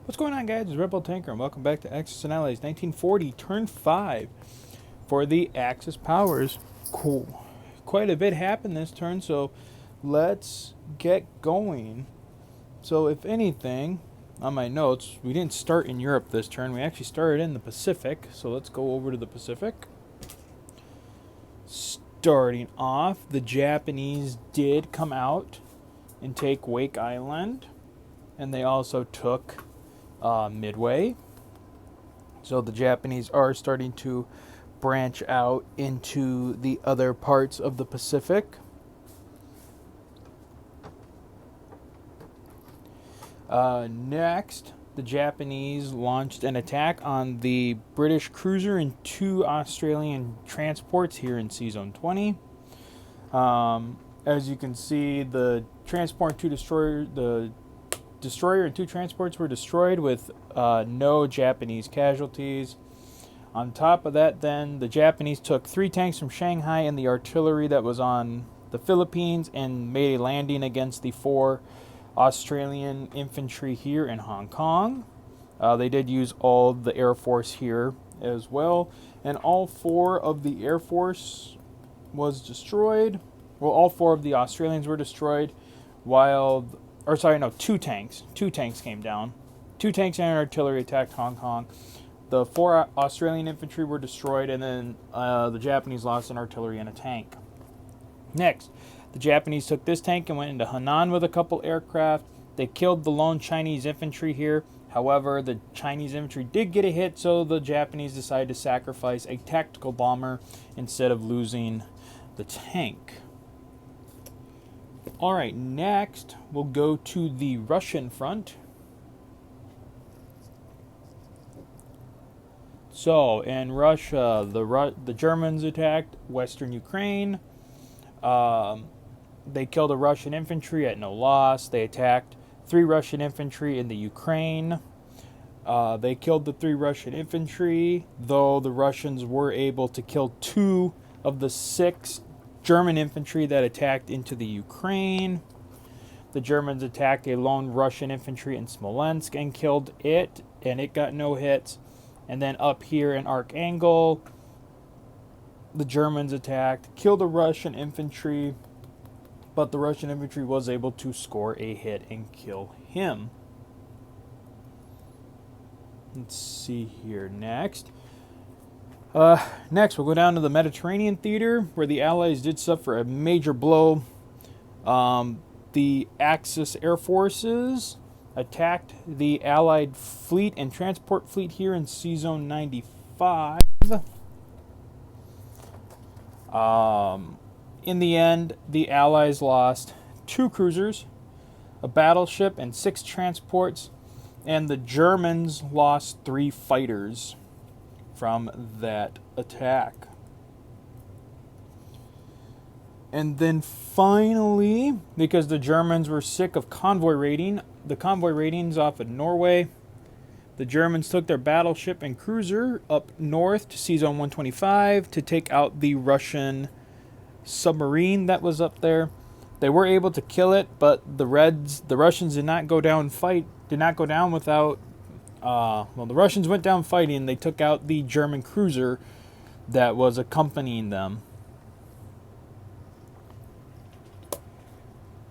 What's going on, guys? It's Rebel Tanker, and welcome back to Axis and Allies 1940, turn 5 for the Axis powers. Cool. Quite a bit happened this turn, so let's get going. So, if anything, on my notes, we didn't start in Europe this turn. We actually started in the Pacific, so let's go over to the Pacific. Starting off, the Japanese did come out and take Wake Island, and they also took Midway. So the Japanese are starting to branch out into the other parts of the Pacific. Next, the Japanese launched an attack on the British cruiser and 2 Australian transports here in Sea-Zone 20. As you can see, the transport 2 destroyer, the destroyer and 2 transports were destroyed with no Japanese casualties. On top of that, then, the Japanese took 3 tanks from Shanghai and the artillery that was on the Philippines and made a landing against the 4 Australian infantry here in Hong Kong. They did use all the Air Force here as well, and all 4 of the Air Force was destroyed. Well, all 4 of the Australians were destroyed, while... Or sorry, no, 2 tanks. 2 tanks came down. 2 tanks and artillery attacked Hong Kong. The 4 Australian infantry were destroyed, and then the Japanese lost an artillery and a tank. Next, the Japanese took this tank and went into Henan with a couple aircraft. They killed the lone Chinese infantry here. However, the Chinese infantry did get a hit, so the Japanese decided to sacrifice a tactical bomber instead of losing the tank. Alright, next we'll go to the Russian front. So, in Russia, the Germans attacked western Ukraine. They killed a Russian infantry at no loss. They attacked 3 Russian infantry in the Ukraine. They killed the 3 Russian infantry, though the Russians were able to kill 2 of the 6 German infantry that attacked into the Ukraine. The Germans attacked a lone Russian infantry in Smolensk and killed it, and it got no hits. And then up here in Archangel, the Germans attacked, killed a Russian infantry, but the Russian infantry was able to score a hit and kill him. Let's see here next. Next, we'll go down to the Mediterranean theater, where the Allies did suffer a major blow. The Axis Air Forces attacked the Allied fleet and transport fleet here in Sea-Zone 95. In the end, the Allies lost 2 cruisers, a battleship, and 6 transports, and the Germans lost 3 fighters from that attack. And then finally, because the Germans were sick of convoy raiding, the convoy raidings off of Norway, the Germans took their battleship and cruiser up north to Sea-Zone 125 to take out the Russian submarine that was up there. They were able to kill it, but the Russians did not go down without the Russians went down fighting. They took out the German cruiser that was accompanying them.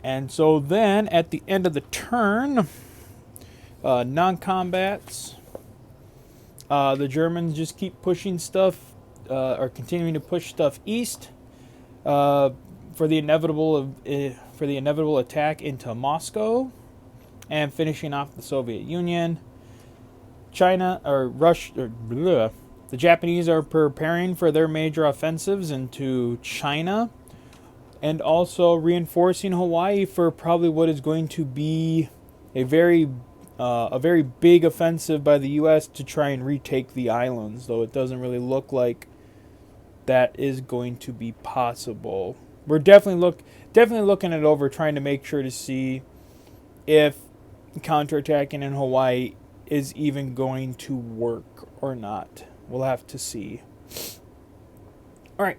And so then, at the end of the turn, non-combats, the Germans just keep pushing stuff, or continuing to push stuff east for the inevitable attack into Moscow, and finishing off the Soviet Union. The Japanese are preparing for their major offensives into China, and also reinforcing Hawaii for probably what is going to be a very big offensive by the U.S. to try and retake the islands, though it doesn't really look like that is going to be possible. We're definitely looking it over, trying to make sure to see if counterattacking in Hawaii is even going to work or not. We'll have to see. Alright,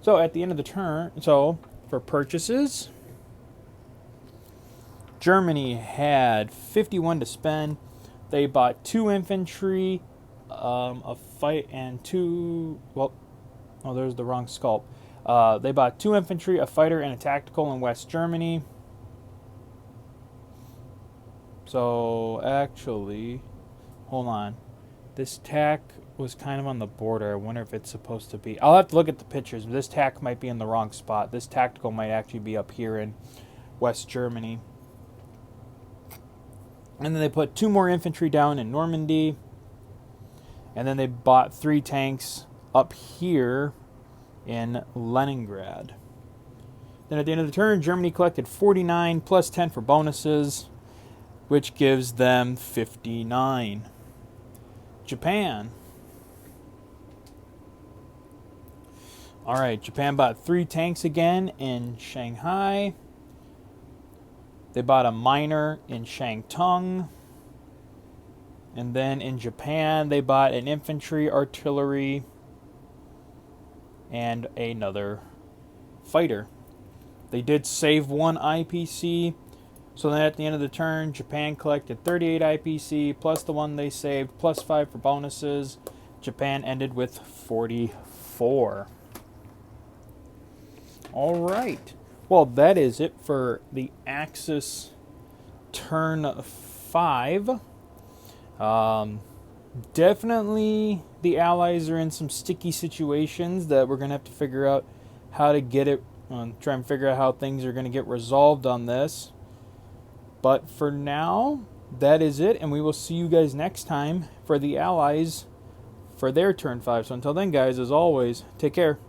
so at the end of the turn, for purchases, Germany had 51 to spend. They bought 2 infantry, a fight, and 2. Well, oh, there's the wrong sculpt. They bought 2 infantry, a fighter, and a tactical in West Germany. So actually, hold on. This tack was kind of on the border. I wonder if it's supposed to be. I'll have to look at the pictures. This tack might be in the wrong spot. This tactical might actually be up here in West Germany. And then they put 2 more infantry down in Normandy. And then they bought 3 tanks up here in Leningrad. Then at the end of the turn, Germany collected 49 plus 10 for bonuses, which gives them 59. Japan. Alright, Japan bought 3 tanks again in Shanghai. They bought a miner in Shantung. And then in Japan, they bought an infantry, artillery, and another fighter. They did save 1 IPC. So then at the end of the turn, Japan collected 38 IPC, plus the 1 they saved, plus 5 for bonuses. Japan ended with 44. Alright. Well, that is it for the Axis turn 5. Definitely the Allies are in some sticky situations that we're going to have to figure out how to get it, try and figure out how things are going to get resolved on this. But for now, that is it, and we will see you guys next time for the Allies for their turn 5. So until then, guys, as always, take care.